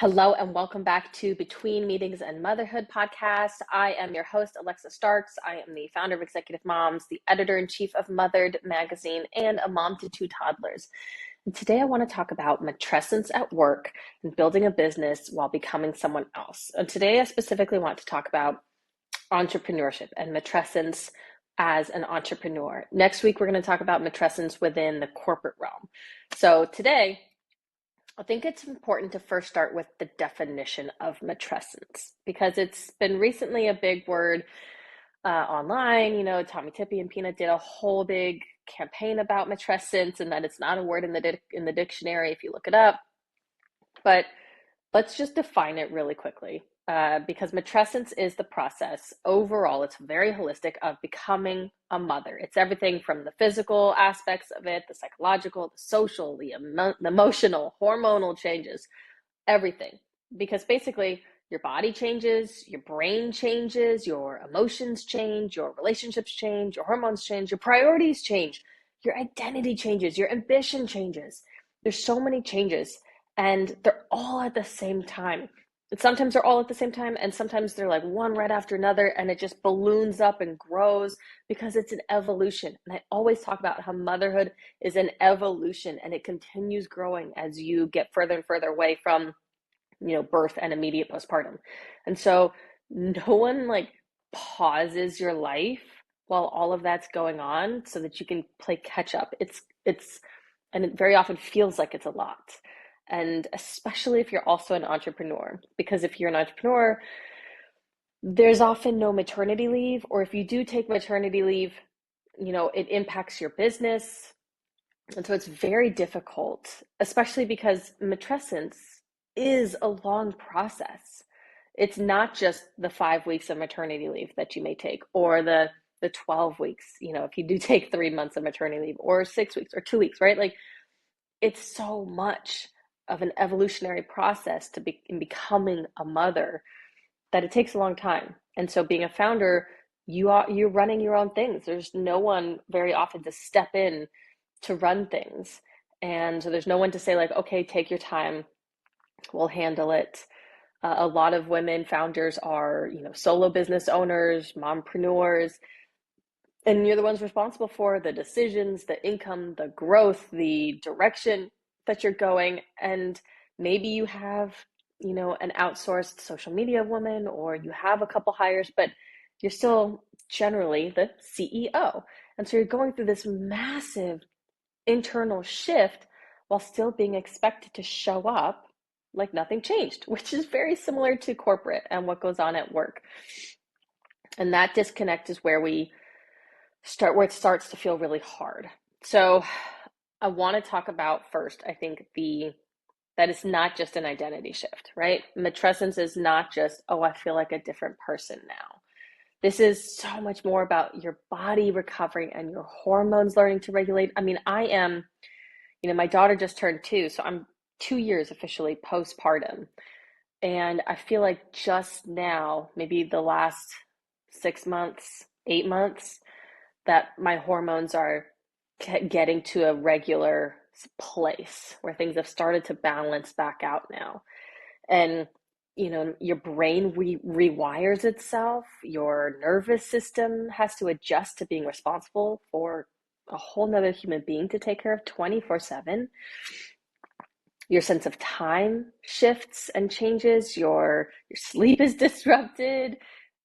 Hello and welcome back to Between Meetings and Motherhood podcast. I am your host, Alexa Starks. I am the founder of Executive Moms, the editor-in-chief of Mothered magazine, and a mom to two toddlers. And today I want to talk about matrescence at work and building a business while becoming someone else. And today I specifically want to talk about entrepreneurship and matrescence as an entrepreneur. Next week, we're going to talk about matrescence within the corporate realm. So today, I think it's important to first start with the definition of matrescence because it's been recently a big word online. You know, Tommy Tippy and Peanut did a whole big campaign about matrescence and that it's not a word in the dictionary if you look it up. But let's just define it really quickly because matrescence is the process overall. It's very holistic of becoming a mother. It's everything from the physical aspects of it, the psychological, the social, the emotional, hormonal changes, everything. Because basically, your body changes, your brain changes, your emotions change, your relationships change, your hormones change, your priorities change, your identity changes, your ambition changes. There's so many changes, and they're all at the same time. And sometimes they're all at the same time, and sometimes they're like one right after another, and it just balloons up and grows because it's an evolution. And I always talk about how motherhood is an evolution, and it continues growing as you get further and further away from, birth and immediate postpartum. And so no one pauses your life while all of that's going on so that you can play catch up. And it very often feels like it's a lot. And especially if you're also an entrepreneur, because if you're an entrepreneur, there's often no maternity leave, or if you do take maternity leave, it impacts your business. And so it's very difficult, especially because matrescence is a long process. It's not just the 5 weeks of maternity leave that you may take, or the 12 weeks, if you do take 3 months of maternity leave, or 6 weeks or 2 weeks, right? Like, it's so much of an evolutionary process in becoming a mother that it takes a long time. And so being a founder, you're running your own things. There's no one very often to step in to run things. And so there's no one to say like, okay, take your time, we'll handle it. A lot of women founders are, solo business owners, mompreneurs, and you're the ones responsible for the decisions, the income, the growth, the direction that you're going. And maybe you have, an outsourced social media woman, or you have a couple hires, but you're still generally the CEO. And so you're going through this massive internal shift while still being expected to show up like nothing changed, which is very similar to corporate and what goes on at work. And that disconnect is where it starts to feel really hard. So I want to talk about first, I think that it's not just an identity shift, right? Matrescence is not just, oh, I feel like a different person now. This is so much more about your body recovering and your hormones learning to regulate. I mean, I am, my daughter just turned 2, so I'm 2 years officially postpartum. And I feel like just now, maybe the last 6 months, 8 months, that my hormones are getting to a regular place where things have started to balance back out now. And your brain rewires itself. Your nervous system has to adjust to being responsible for a whole nother human being to take care of 24/7. Your sense of time shifts and changes. Your sleep is disrupted.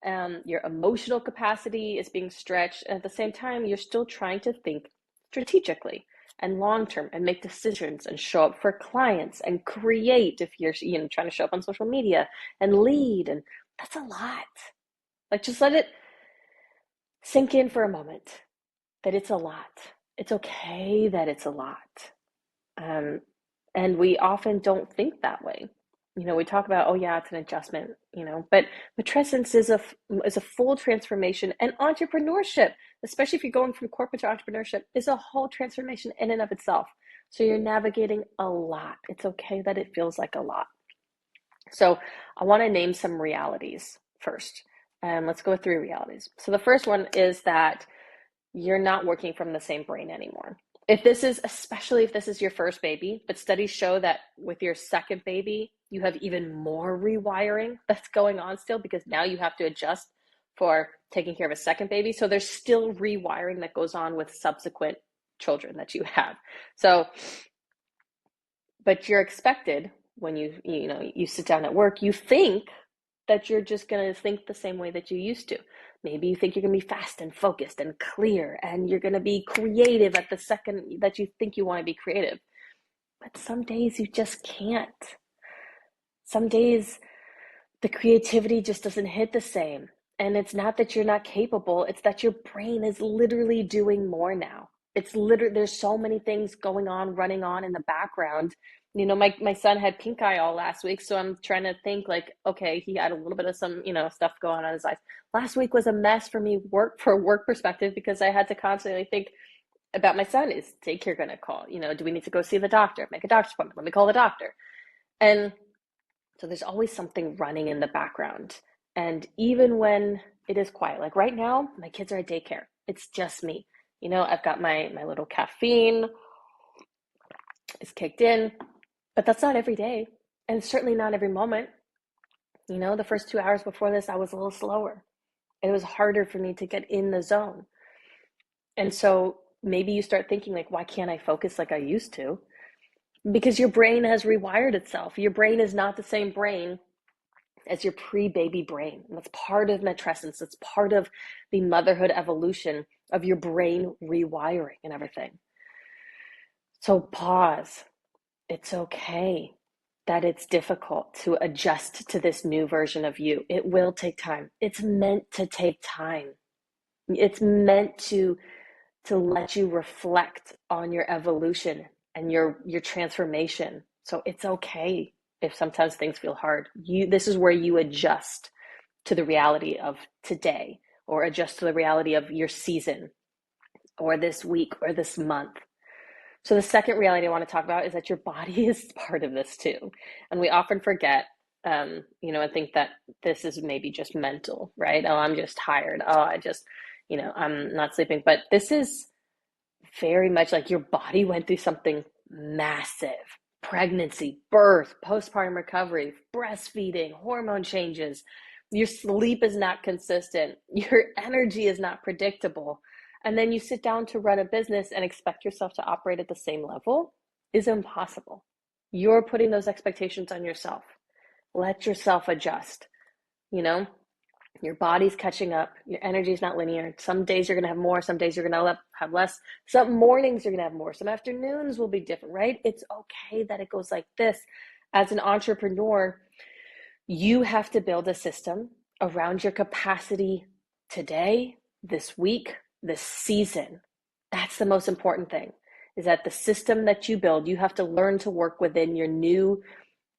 Your emotional capacity is being stretched. And at the same time, you're still trying to think strategically and long term and make decisions and show up for clients and create if you're trying to show up on social media and lead. And that's a lot. Like, just let it sink in for a moment that it's a lot. It's okay that it's a lot. And we often don't think that way. We talk about, oh yeah, it's an adjustment, but matrescence is a full transformation, and entrepreneurship, especially if you're going from corporate to entrepreneurship, is a whole transformation in and of itself. So you're navigating a lot. It's okay that it feels like a lot. So I want to name some realities first. And let's go through realities. So the first one is that you're not working from the same brain anymore. Especially if this is your first baby, but studies show that with your second baby, you have even more rewiring that's going on still, because now you have to adjust for taking care of a second baby. So there's still rewiring that goes on with subsequent children that you have. So, but you're expected when you sit down at work, you think that you're just going to think the same way that you used to. Maybe you think you're going to be fast and focused and clear, and you're going to be creative at the second that you think you want to be creative. But some days you just can't. Some days the creativity just doesn't hit the same. And it's not that you're not capable, it's that your brain is literally doing more now. It's literally, there's so many things going on, running on in the background. My son had pink eye all last week, so I'm trying to think like, okay, he had a little bit of some, stuff going on his eyes. Last week was a mess for me for work perspective, because I had to constantly think about my son. Is daycare going to call? Do we need to go see the doctor? Make a doctor's appointment. Let me call the doctor. And so there's always something running in the background. And even when it is quiet, like right now, my kids are at daycare. It's just me. I've got my little caffeine is kicked in, but that's not every day. And certainly not every moment. The first 2 hours before this, I was a little slower. It was harder for me to get in the zone. And so maybe you start thinking like, why can't I focus like I used to? Because your brain has rewired itself. Your brain is not the same brain as your pre-baby brain. And that's part of matrescence. It's part of the motherhood evolution of your brain rewiring and everything. So pause. It's okay that it's difficult to adjust to this new version of you. It will take time. It's meant to take time. It's meant to let you reflect on your evolution and your transformation. So it's okay if sometimes things feel hard. This is where you adjust to the reality of today, or adjust to the reality of your season, or this week, or this month. So the second reality I want to talk about is that your body is part of this too. And we often forget, and think that this is maybe just mental, right? Oh, I'm just tired. Oh, I'm not sleeping. But this is very much like your body went through something massive. Pregnancy, birth, postpartum recovery, breastfeeding, hormone changes. Your sleep is not consistent. Your energy is not predictable. And then you sit down to run a business and expect yourself to operate at the same level is impossible. You're putting those expectations on yourself. Let yourself adjust. Your body's catching up. Your energy is not linear. Some days you're going to have more. Some days you're going to have less. Some mornings you're going to have more. Some afternoons will be different, right? It's okay that it goes like this. As an entrepreneur, you have to build a system around your capacity today, this week, this season. That's the most important thing, is that the system that you build, you have to learn to work within your new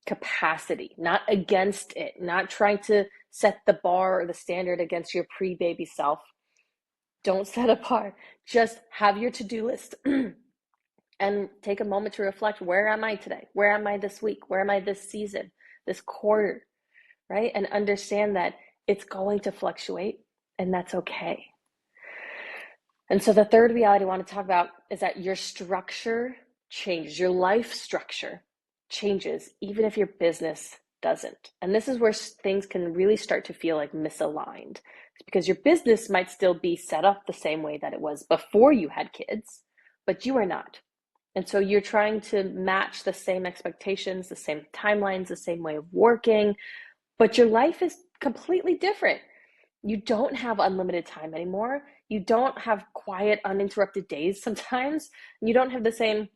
capacity, not against it, not trying to set the bar or the standard against your pre-baby self. Don't set a bar. Just have your to-do list and take a moment to reflect, where am I today? Where am I this week? Where am I this season, this quarter, right? And understand that it's going to fluctuate, and that's okay. And so the third reality I want to talk about is that your structure changes, your life structure changes, even if your business doesn't. And this is where things can really start to feel like misaligned. It's because your business might still be set up the same way that it was before you had kids, but you are not. And so you're trying to match the same expectations, the same timelines, the same way of working, but your life is completely different. You don't have unlimited time anymore. You don't have quiet, uninterrupted days sometimes. You don't have the same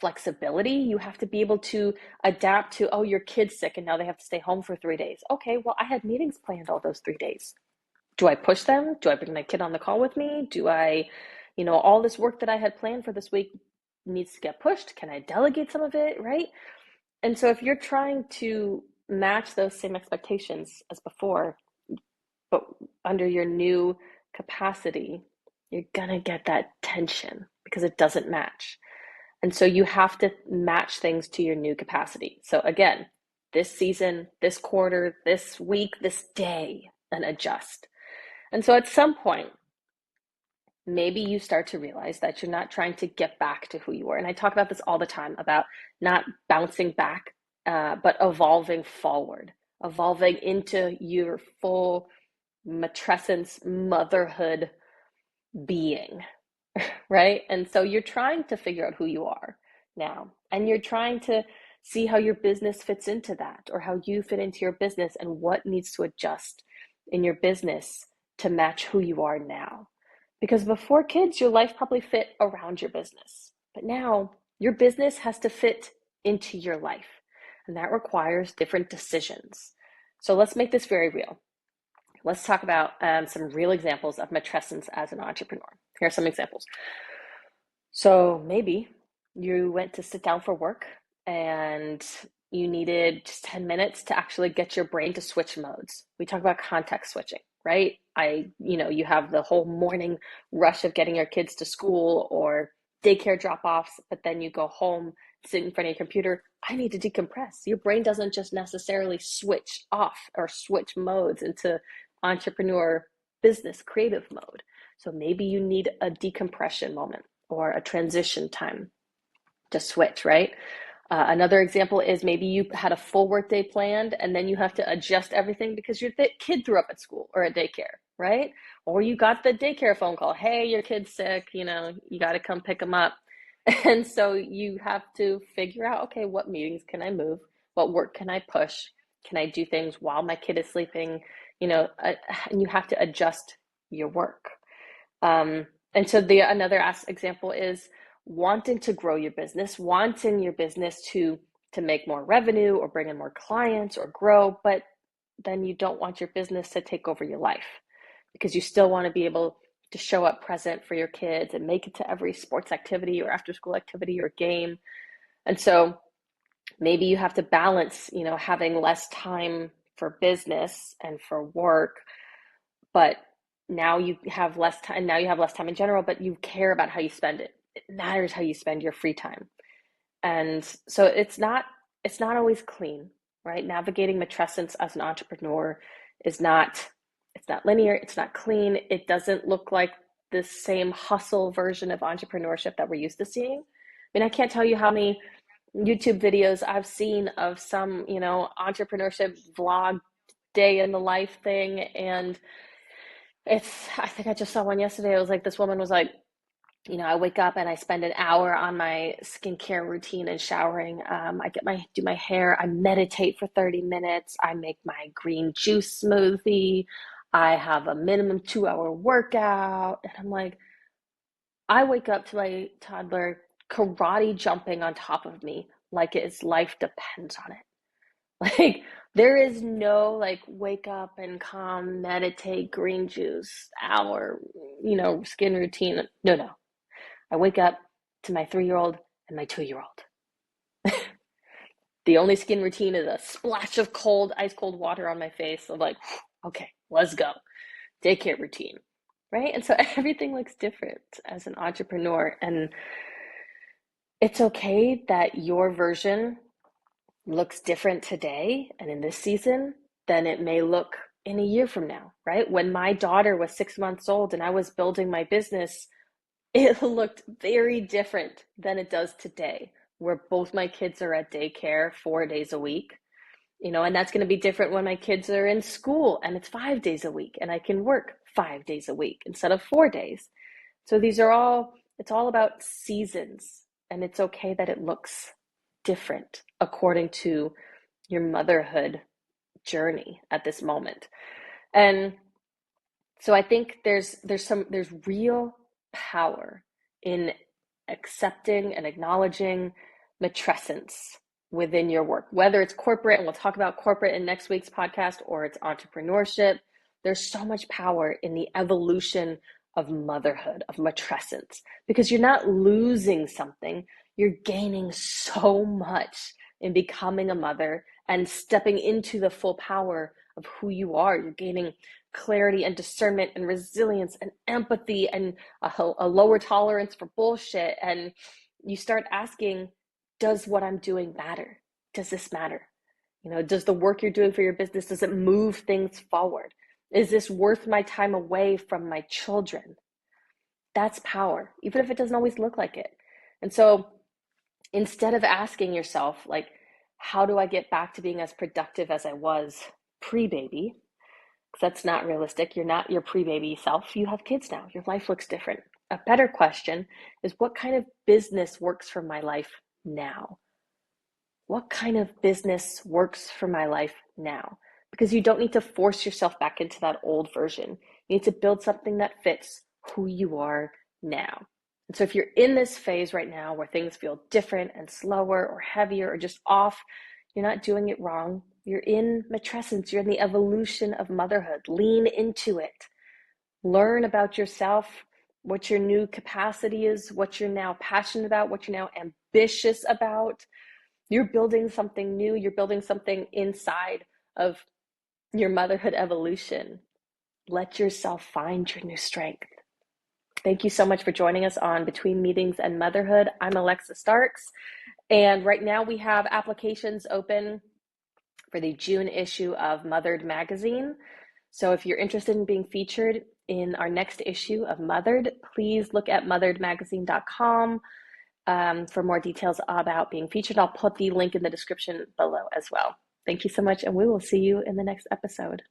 flexibility. You have to be able to adapt to, oh, your kid's sick and now they have to stay home for 3 days. Okay, well, I had meetings planned all those 3 days. Do I push them? Do I bring my kid on the call with me? Do I, all this work that I had planned for this week needs to get pushed? Can I delegate some of it, right? And so if you're trying to match those same expectations as before, but under your new capacity, you're gonna get that tension because it doesn't match. And so you have to match things to your new capacity. So again, this season, this quarter, this week, this day, and adjust. And so at some point, maybe you start to realize that you're not trying to get back to who you were. And I talk about this all the time, about not bouncing back, but evolving forward, evolving into your full matrescence motherhood being, right? And so you're trying to figure out who you are now, and you're trying to see how your business fits into that, or how you fit into your business, and what needs to adjust in your business to match who you are now. Because before kids, your life probably fit around your business, but now your business has to fit into your life, and that requires different decisions. So let's make this very real. Let's talk about some real examples of matrescence as an entrepreneur. Here are some examples. So maybe you went to sit down for work and you needed just 10 minutes to actually get your brain to switch modes. We talk about context switching, right? You have the whole morning rush of getting your kids to school or daycare drop-offs, but then you go home, sit in front of your computer. I need to decompress. Your brain doesn't just necessarily switch off or switch modes into entrepreneur business creative mode. So maybe you need a decompression moment or a transition time to switch, right? Another example is maybe you had a full workday planned and then you have to adjust everything because your kid threw up at school or at daycare, right? Or you got the daycare phone call, hey, your kid's sick, you got to come pick them up. And so you have to figure out, okay, what meetings can I move? What work can I push? Can I do things while my kid is sleeping? And you have to adjust your work. And so another example is wanting to grow your business, wanting your business to make more revenue or bring in more clients or grow, but then you don't want your business to take over your life because you still want to be able to show up present for your kids and make it to every sports activity or after school activity or game. And so maybe you have to balance, having less time for business and for work, but now you have less time. Now you have less time in general, but you care about how you spend it. It matters how you spend your free time. And so it's not always clean, right? Navigating matrescence as an entrepreneur is not, it's not linear, it's not clean. It doesn't look like the same hustle version of entrepreneurship that we're used to seeing. I mean, I can't tell you how many YouTube videos I've seen of some, entrepreneurship vlog day in the life thing. And I think I just saw one yesterday. It was like, this woman was like, I wake up and I spend an hour on my skincare routine and showering. I do my hair. I meditate for 30 minutes. I make my green juice smoothie. I have a minimum 2-hour workout. And I'm like, I wake up to my toddler karate jumping on top of me like his life depends on it. Like, there is no like wake up and calm, meditate, green juice, hour, skin routine. No. I wake up to my 3-year-old and my 2-year-old. The only skin routine is a splash of ice cold water on my face. I'm like, okay, let's go. Daycare routine, right? And so everything looks different as an entrepreneur. And it's okay that your version looks different today and in this season than it may look in a year from now, right? When my daughter was 6 months old and I was building my business, it looked very different than it does today, where both my kids are at daycare 4 days a week, and that's going to be different when my kids are in school and it's 5 days a week and I can work 5 days a week instead of 4 days. So it's all about seasons, and it's okay that it looks different according to your motherhood journey at this moment. And so I think there's real power in accepting and acknowledging matrescence within your work, whether it's corporate, and we'll talk about corporate in next week's podcast, or it's entrepreneurship. There's so much power in the evolution of motherhood, of matrescence, because you're not losing something, you're gaining so much in becoming a mother and stepping into the full power of who you are. You're gaining clarity and discernment and resilience and empathy and a lower tolerance for bullshit. And you start asking, does what I'm doing matter? Does this matter? Does the work you're doing for your business, does it move things forward? Is this worth my time away from my children? That's power, even if it doesn't always look like it. And so instead of asking yourself, like, How do I get back to being as productive as I was pre-baby? Because that's not realistic. You're not your pre-baby self. You have kids now. Your life looks different. A better question is, what kind of business works for my life now? What kind of business works for my life now? Because you don't need to force yourself back into that old version. You need to build something that fits who you are now. And so if you're in this phase right now where things feel different and slower or heavier or just off, you're not doing it wrong. You're in matrescence. You're in the evolution of motherhood. Lean into it. Learn about yourself, what your new capacity is, what you're now passionate about, what you're now ambitious about. You're building something new. You're building something inside of your motherhood evolution. Let yourself find your new strength. Thank you so much for joining us on Between Meetings and Motherhood. I'm Alexa Starks, and right now we have applications open for the June issue of Mothered magazine. So if you're interested in being featured in our next issue of Mothered, please look at motheredmagazine.com for more details about being featured. I'll put the link in the description below as well. Thank you so much, and we will see you in the next episode.